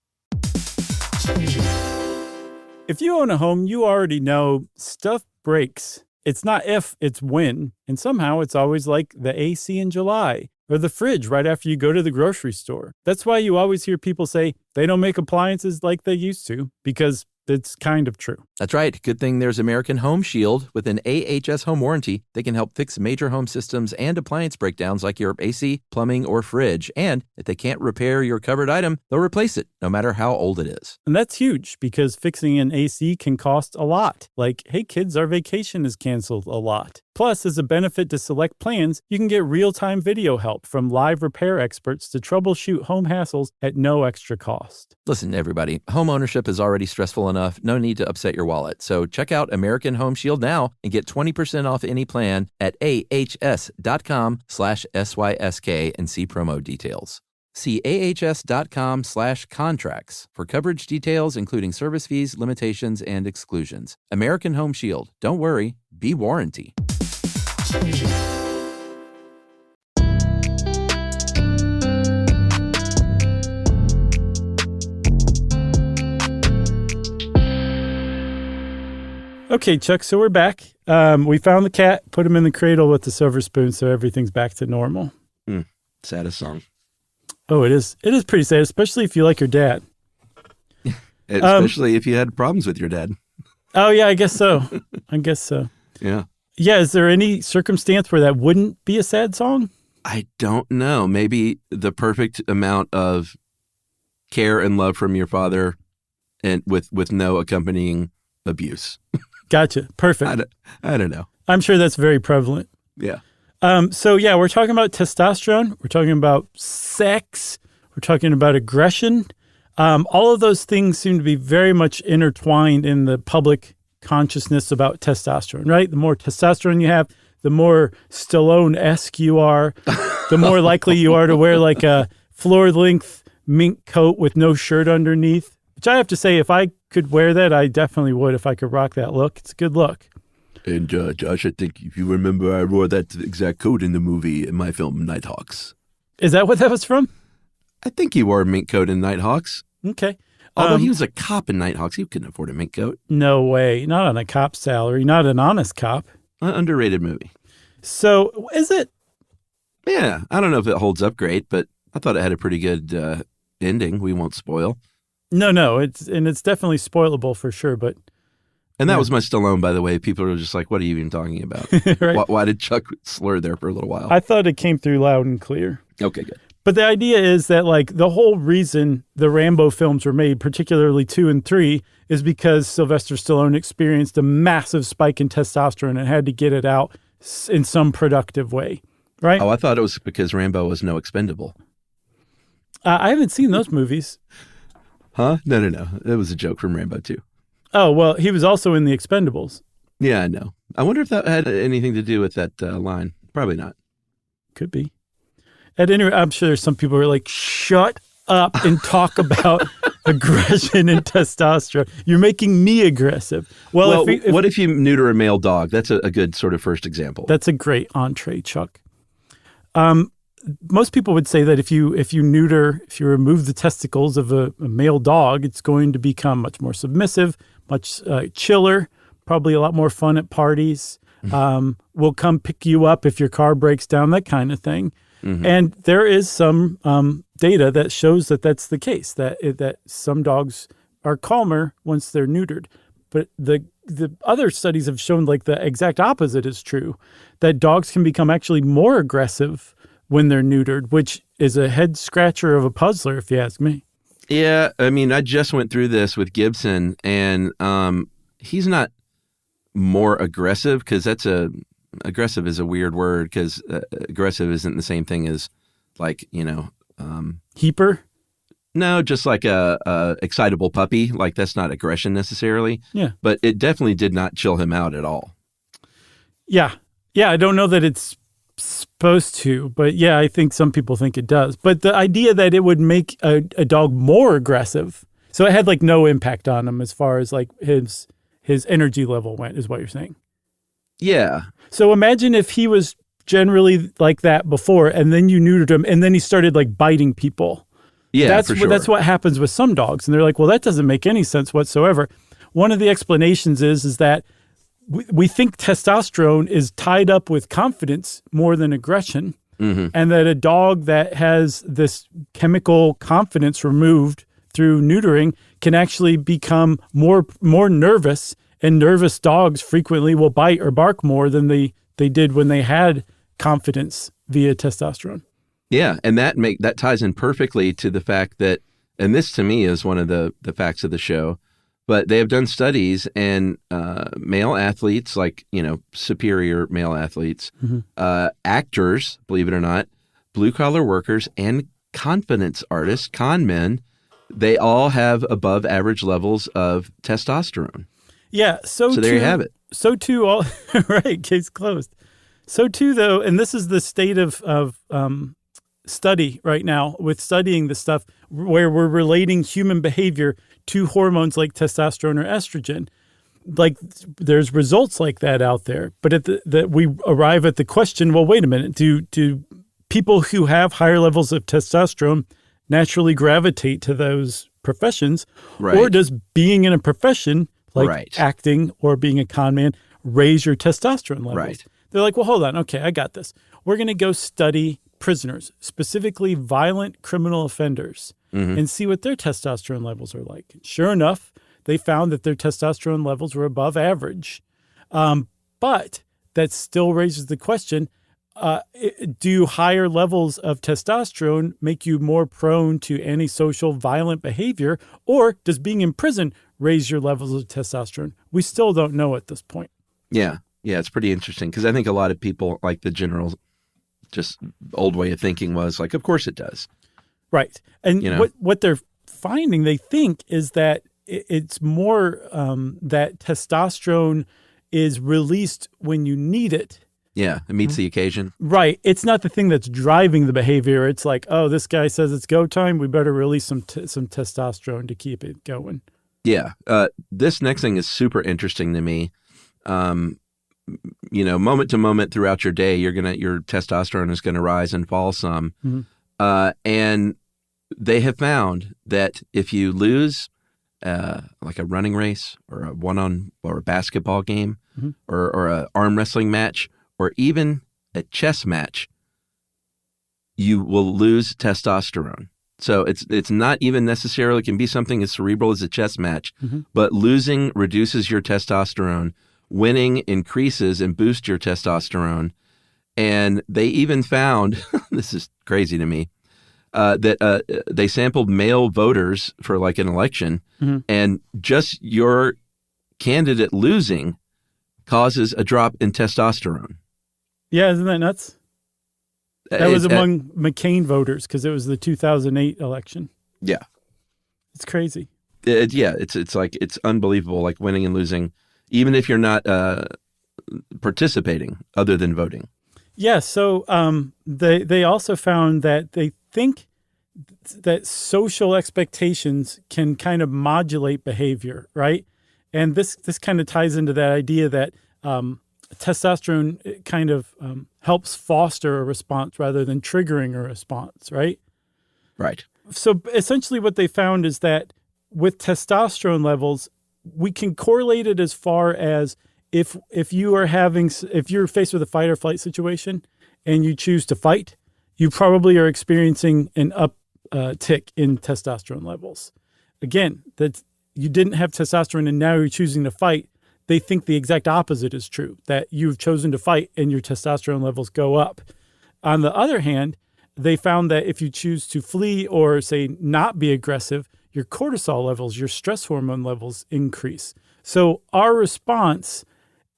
If you own a home, you already know stuff breaks. It's not if, it's when. And somehow it's always like the AC in July. Or the fridge right after you go to the grocery store. That's why you always hear people say they don't make appliances like they used to, because it's kind of true. That's right. Good thing there's American Home Shield. With an AHS home warranty, they can help fix major home systems and appliance breakdowns like your AC, plumbing, or fridge. And if they can't repair your covered item, they'll replace it, no matter how old it is. And that's huge, because fixing an AC can cost a lot. Like, hey kids, our vacation is canceled a lot. Plus, as a benefit to select plans, you can get real-time video help from live repair experts to troubleshoot home hassles at no extra cost. Listen, everybody, home ownership is already stressful enough. No need to upset your wallet. So check out American Home Shield now and get 20% off any plan at ahs.com/SYSK and see promo details. See ahs.com/contracts for coverage details, including service fees, limitations, and exclusions. American Home Shield. Don't worry, be warranty. Okay, Chuck, so we're back. We found the cat, put him in the cradle with the silver spoon, so everything's back to normal. Saddest song. Oh, it is. It is pretty sad, especially if you like your dad. Especially if you had problems with your dad. Oh, yeah, I guess so. I guess so. Yeah. Yeah, is there any circumstance where that wouldn't be a sad song? I don't know. Maybe the perfect amount of care and love from your father, and with no accompanying abuse. Gotcha. Perfect. I don't know. I'm sure that's very prevalent. Yeah. So yeah, we're talking about testosterone. We're talking about sex. We're talking about aggression. All of those things seem to be very much intertwined in the public consciousness about testosterone, right? The more testosterone you have, the more Stallone-esque you are, the more likely you are to wear like a floor-length mink coat with no shirt underneath, which I have to say, if I could wear that, I definitely would if I could rock that look. It's a good look. And Josh, I think if you remember, I wore that exact coat in the movie in my film Nighthawks. Is that what that was from? I think he wore a mink coat in Nighthawks. Okay. Although he was a cop in Nighthawks, he couldn't afford a mink coat. No way. Not on a cop's salary. Not an honest cop. An underrated movie. So is it? Yeah. I don't know if it holds up great, but I thought it had a pretty good ending. We won't spoil. No. It's definitely spoilable for sure, but. And that was my Stallone, by the way. People are just like, what are you even talking about? Right. Why did Chuck slur there for a little while? I thought it came through loud and clear. Okay, good. But the idea is that like the whole reason the Rambo films were made, particularly 2 and 3, is because Sylvester Stallone experienced a massive spike in testosterone and had to get it out in some productive way, right? Oh, I thought it was because Rambo was no expendable. I haven't seen those movies. Huh? No. It was a joke from Rambo 2. Oh, well, he was also in The Expendables. Yeah, I know. I wonder if that had anything to do with that line. Probably not. Could be. At any rate, I'm sure there's some people who are like, shut up and talk about aggression and testosterone. You're making me aggressive. Well, what if you neuter a male dog? That's a good sort of first example. That's a great entree, Chuck. Most people would say that if you remove the testicles of a male dog, it's going to become much more submissive, much chiller, probably a lot more fun at parties. Will come pick you up if your car breaks down, that kind of thing. Mm-hmm. And there is some data that shows that that's the case, that some dogs are calmer once they're neutered. But the other studies have shown like the exact opposite is true, that dogs can become actually more aggressive when they're neutered, which is a head scratcher of a puzzler, if you ask me. Yeah, I mean, I just went through this with Gibson, and he's not more aggressive because aggressive is a weird word because aggressive isn't the same thing as like, Heaper? No, just like a excitable puppy. Like that's not aggression necessarily. Yeah. But it definitely did not chill him out at all. Yeah. Yeah, I don't know that it's supposed to, but yeah, I think some people think it does. But the idea that it would make a dog more aggressive, so it had like no impact on him as far as like his energy level went, is what you're saying. Yeah. So imagine if he was generally like that before, and then you neutered him, and then he started like biting people. Yeah, that's what happens with some dogs, and they're like, well, that doesn't make any sense whatsoever. One of the explanations is that we think testosterone is tied up with confidence more than aggression, mm-hmm. and that a dog that has this chemical confidence removed through neutering can actually become more nervous, and nervous dogs frequently will bite or bark more than they did when they had confidence via testosterone. Yeah, and that ties in perfectly to the fact that, and this to me is one of the facts of the show, but they have done studies and male athletes, like, superior male athletes, mm-hmm. Actors, believe it or not, blue-collar workers, and confidence artists, con men, they all have above average levels of testosterone. Yeah, so there you have it. So too, right, case closed. So too, though, and this is the state of study right now with studying this stuff where we're relating human behavior to hormones like testosterone or estrogen. Like there's results like that out there, but that we arrive at the question, well, wait a minute, do people who have higher levels of testosterone naturally gravitate to those professions? Right. Or does being in a profession like right. acting or being a con man raise your testosterone levels? Right. They're like, well, hold on. Okay, I got this. We're going to go study prisoners, specifically violent criminal offenders, mm-hmm. and see what their testosterone levels are like. Sure enough, they found that their testosterone levels were above average. But that still raises the question, do higher levels of testosterone make you more prone to antisocial violent behavior, or does being in prison raise your levels of testosterone? We still don't know at this point. Yeah, it's pretty interesting because I think a lot of people, like the general just old way of thinking was like, of course it does. Right. And what they're finding, they think, is that it's more that testosterone is released when you need it. Yeah, it meets the occasion. Right. It's not the thing that's driving the behavior. It's like, oh, this guy says it's go time. We better release some testosterone to keep it going. Yeah. This next thing is super interesting to me. Moment to moment throughout your day, your testosterone is going to rise and fall some. And they have found that if you lose like a running race or or a basketball game or a arm wrestling match or even a chess match, you will lose testosterone. So it's not even necessarily, can be something as cerebral as a chess match, but losing reduces your testosterone. Winning increases and boosts your testosterone. And they even found, this is crazy to me, that they sampled male voters for like an election, and just your candidate losing causes a drop in testosterone. Yeah, isn't that nuts? That was among McCain voters because it was the 2008 election. Yeah. It's crazy. It's like, it's unbelievable, like winning and losing, even if you're not participating other than voting. Yeah, so they also found that they think that social expectations can kind of modulate behavior, right? And this kind of ties into that idea that testosterone kind of helps foster a response rather than triggering a response, right? Right. So essentially what they found is that with testosterone levels, we can correlate it as far as if you're faced with a fight or flight situation and you choose to fight, you probably are experiencing an uptick in testosterone levels. Again, that you didn't have testosterone and now you're choosing to fight. They think the exact opposite is true, that you've chosen to fight and your testosterone levels go up. On the other hand, they found that if you choose to flee or, say, not be aggressive, your cortisol levels, your stress hormone levels increase. So our response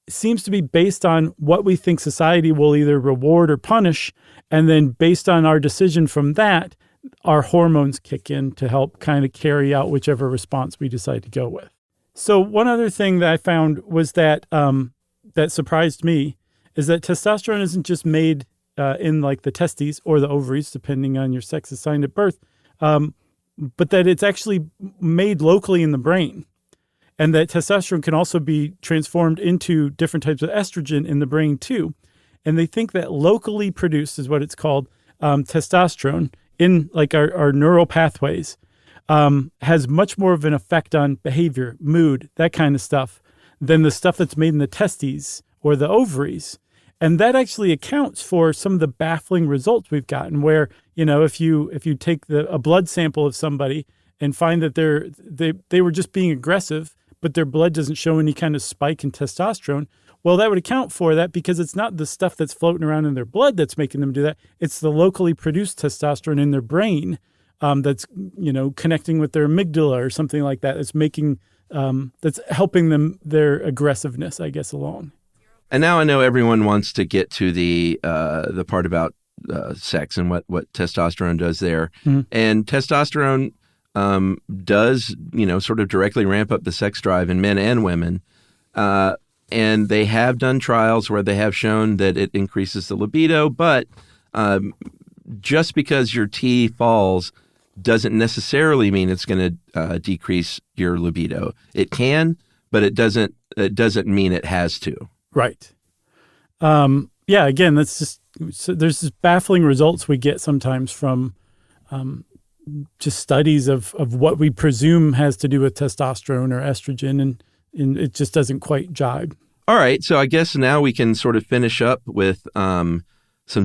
seems to be based on what we think society will either reward or punish. And then based on our decision from that, our hormones kick in to help kind of carry out whichever response we decide to go with. So one other thing that I found was that that surprised me is that testosterone isn't just made in like the testes or the ovaries, depending on your sex assigned at birth, but that it's actually made locally in the brain. And that testosterone can also be transformed into different types of estrogen in the brain too. And they think that locally produced is what it's called, testosterone in like our neural pathways, has much more of an effect on behavior, mood, that kind of stuff, than the stuff that's made in the testes or the ovaries. And that actually accounts for some of the baffling results we've gotten where, if you take a blood sample of somebody and find that they were just being aggressive, but their blood doesn't show any kind of spike in testosterone, well, that would account for that because it's not the stuff that's floating around in their blood that's making them do that. It's the locally produced testosterone in their brain that's, connecting with their amygdala or something like that. It's making, that's helping them, their aggressiveness, I guess, along. And now I know everyone wants to get to the part about sex and what testosterone does there. And testosterone does, sort of directly ramp up the sex drive in men and women. And they have done trials where they have shown that it increases the libido, but just because your T falls doesn't necessarily mean it's going to decrease your libido. It can, but it doesn't mean it has to. Right. Again, that's just, so there's this baffling results we get sometimes from just studies of what we presume has to do with testosterone or estrogen, and it just doesn't quite jibe. All right. So I guess now we can sort of finish up with some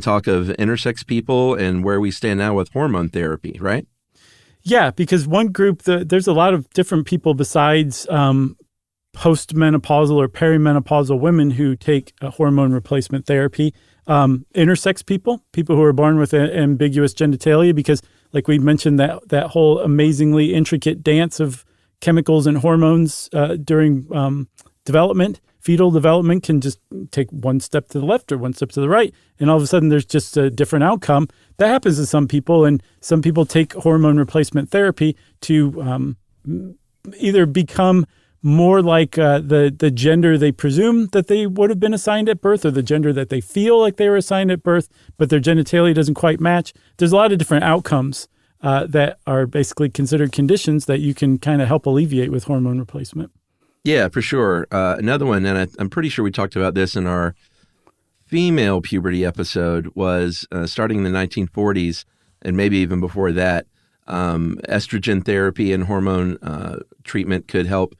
talk of intersex people and where we stand now with hormone therapy, right? Yeah, because one group, there's a lot of different people besides postmenopausal or perimenopausal women who take a hormone replacement therapy. Intersex people who are born with ambiguous genitalia, because like we mentioned, that whole amazingly intricate dance of chemicals and hormones during development fetal development can just take one step to the left or one step to the right, and all of a sudden there's just a different outcome. That happens to some people, and some people take hormone replacement therapy to either become more like the gender they presume that they would have been assigned at birth, or the gender that they feel like they were assigned at birth, but their genitalia doesn't quite match. There's a lot of different outcomes that are basically considered conditions that you can kind of help alleviate with hormone replacement. Yeah, for sure. Another one, and I'm pretty sure we talked about this in our female puberty episode, was starting in the 1940s, and maybe even before that, estrogen therapy and hormone treatment could help.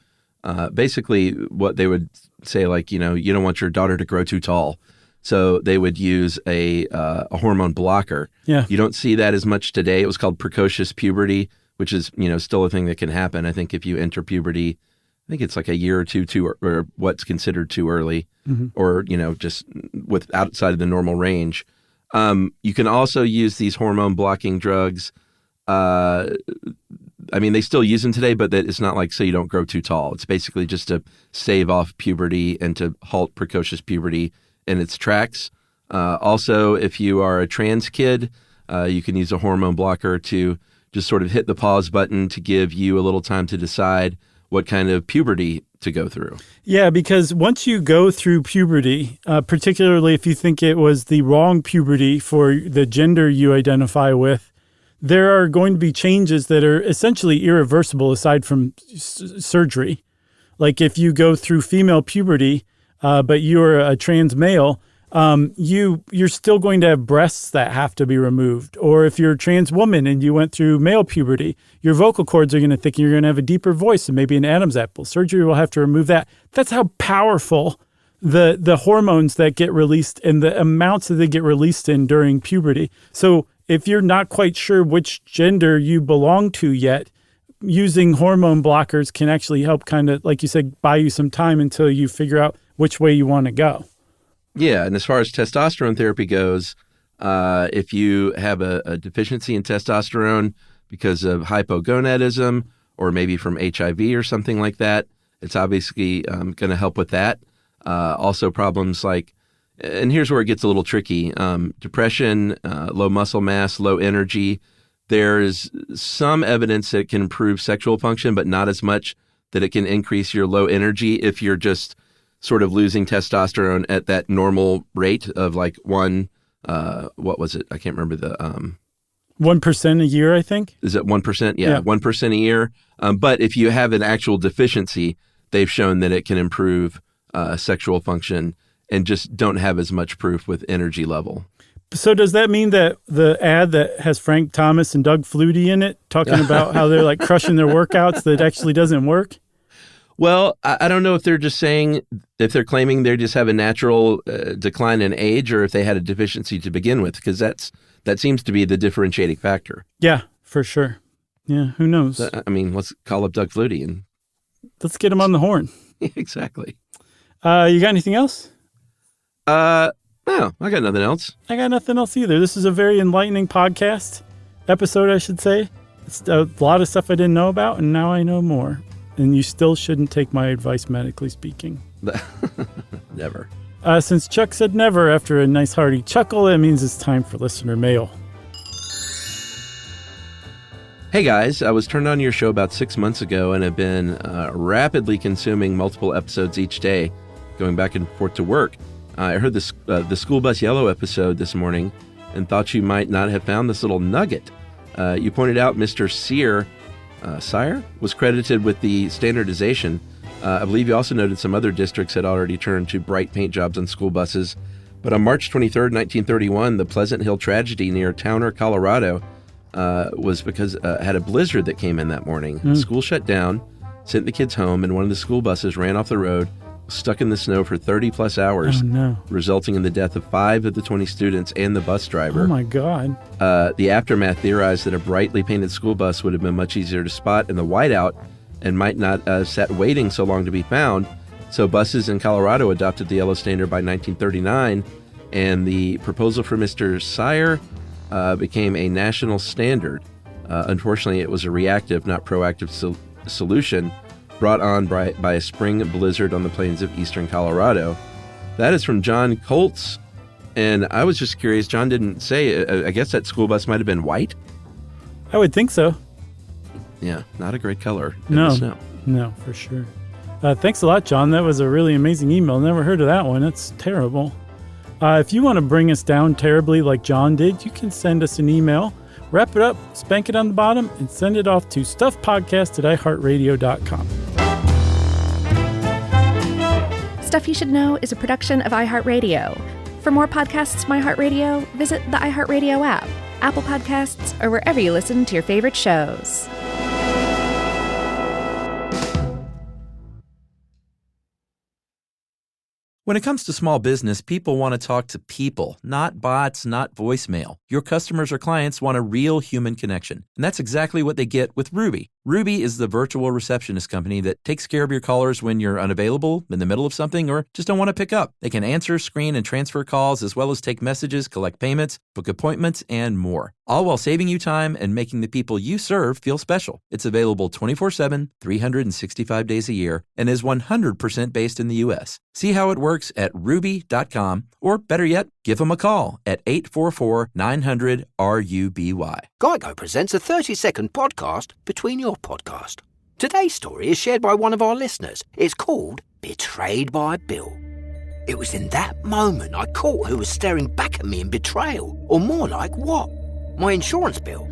Basically, what they would say, like, you don't want your daughter to grow too tall. So they would use a hormone blocker. Yeah. You don't see that as much today. It was called precocious puberty, which is, still a thing that can happen. I think if you enter puberty, I think it's like a year or two or what's considered too early, or, just with outside of the normal range. You can also use these hormone blocking drugs. They still use them today, but it's not like so you don't grow too tall. It's basically just to stave off puberty and to halt precocious puberty in its tracks. Also, if you are a trans kid, you can use a hormone blocker to just sort of hit the pause button to give you a little time to decide what kind of puberty to go through. Yeah, because once you go through puberty, particularly if you think it was the wrong puberty for the gender you identify with, there are going to be changes that are essentially irreversible aside from surgery. Like if you go through female puberty, but you're a trans male, you're still going to have breasts that have to be removed. Or if you're a trans woman and you went through male puberty, your vocal cords are going to think you're going to have a deeper voice and maybe an Adam's apple. Surgery will have to remove that. That's how powerful the hormones that get released and the amounts that they get released in during puberty. So if you're not quite sure which gender you belong to yet, using hormone blockers can actually help kind of, like you said, buy you some time until you figure out which way you want to go. Yeah, and as far as testosterone therapy goes, if you have a deficiency in testosterone because of hypogonadism or maybe from HIV or something like that, it's obviously going to help with that. Also problems like, and here's where it gets a little tricky, depression, low muscle mass, low energy. There's some evidence that it can improve sexual function, but not as much that it can increase your low energy if you're just sort of losing testosterone at that normal rate of like what was it? I can't remember the 1% a year, I think. Is it 1%? Yeah, 1% a year. But if you have an actual deficiency, they've shown that it can improve sexual function and just don't have as much proof with energy level. So does that mean that the ad that has Frank Thomas and Doug Flutie in it talking about how they're like crushing their workouts that actually doesn't work? Well, I don't know if they're just saying, if they're claiming they just have a natural decline in age or if they had a deficiency to begin with, because that seems to be the differentiating factor. Yeah, for sure. Yeah, who knows? Let's call up Doug Flutie and let's get him on the horn. Exactly. You got anything else? No, I got nothing else. I got nothing else either. This is a very enlightening podcast episode, I should say. It's a lot of stuff I didn't know about, and now I know more. And you still shouldn't take my advice, medically speaking. Never. Since Chuck said never after a nice hearty chuckle, that means it's time for listener mail. Hey guys, I was turned on your show about 6 months ago and have been rapidly consuming multiple episodes each day, going back and forth to work. I heard the School Bus Yellow episode this morning and thought you might not have found this little nugget. You pointed out Mr. Sire was credited with the standardization. I believe you also noted some other districts had already turned to bright paint jobs on school buses. But on March 23rd, 1931, the Pleasant Hill tragedy near Towner, Colorado, was because had a blizzard that came in that morning. The school shut down, sent the kids home, and one of the school buses ran off the road, stuck in the snow for 30 plus hours, resulting in the death of 5 of the 20 students and the bus driver. Oh my God. The aftermath theorized that a brightly painted school bus would have been much easier to spot in the whiteout and might not have sat waiting so long to be found. So buses in Colorado adopted the yellow standard by 1939, and the proposal for Mr. Sire became a national standard. Unfortunately, it was a reactive, not proactive solution. brought on by a spring blizzard on the plains of eastern Colorado. That is from John Colts. And I was just curious, John didn't say, I guess that school bus might have been white? I would think so. Yeah, not a great color in the snow. No, for sure. Thanks a lot, John. That was a really amazing email. Never heard of that one. That's terrible. If you want to bring us down terribly like John did, you can send us an email, wrap it up, spank it on the bottom, and send it off to stuffpodcast@iheartradio.com. Stuff You Should Know is a production of iHeartRadio. For more podcasts from iHeartRadio, visit the iHeartRadio app, Apple Podcasts, or wherever you listen to your favorite shows. When it comes to small business, people want to talk to people, not bots, not voicemail. Your customers or clients want a real human connection, and that's exactly what they get with Ruby. Ruby is the virtual receptionist company that takes care of your callers when you're unavailable, in the middle of something, or just don't want to pick up. They can answer, screen, and transfer calls, as well as take messages, collect payments, book appointments, and more. All while saving you time and making the people you serve feel special. It's available 24/7, 365 days a year, and is 100% based in the U.S. See how it works at ruby.com, or better yet, give them a call at 844-900-RUBY. Geico presents a 30-second podcast between your podcast. Today's story is shared by one of our listeners. It's called Betrayed by Bill. It was in that moment I caught who was staring back at me in betrayal, or more like what? My insurance bill.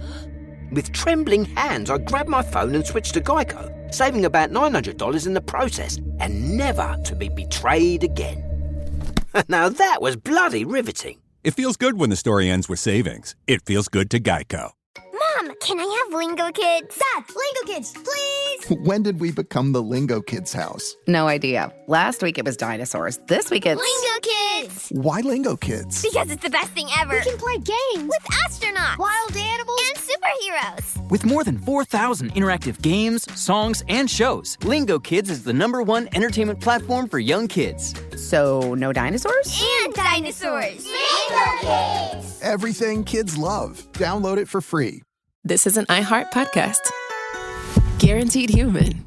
With trembling hands, I grabbed my phone and switched to Geico, saving about $900 in the process, and never to be betrayed again. Now that was bloody riveting. It feels good when the story ends with savings. It feels good to Geico. Mom, can I have Lingo Kids? Dad, Lingo Kids, please! When did we become the Lingo Kids house? No idea. Last week it was dinosaurs. This week it's... Lingo Kids! Why Lingo Kids? Because it's the best thing ever. We can play games with astronauts, wild animals, and superheroes. With more than 4,000 interactive games, songs, and shows, Lingo Kids is the #1 entertainment platform for young kids. So, no dinosaurs? And dinosaurs! Lingo Kids! Everything kids love. Download it for free. This is an iHeart podcast. Guaranteed human.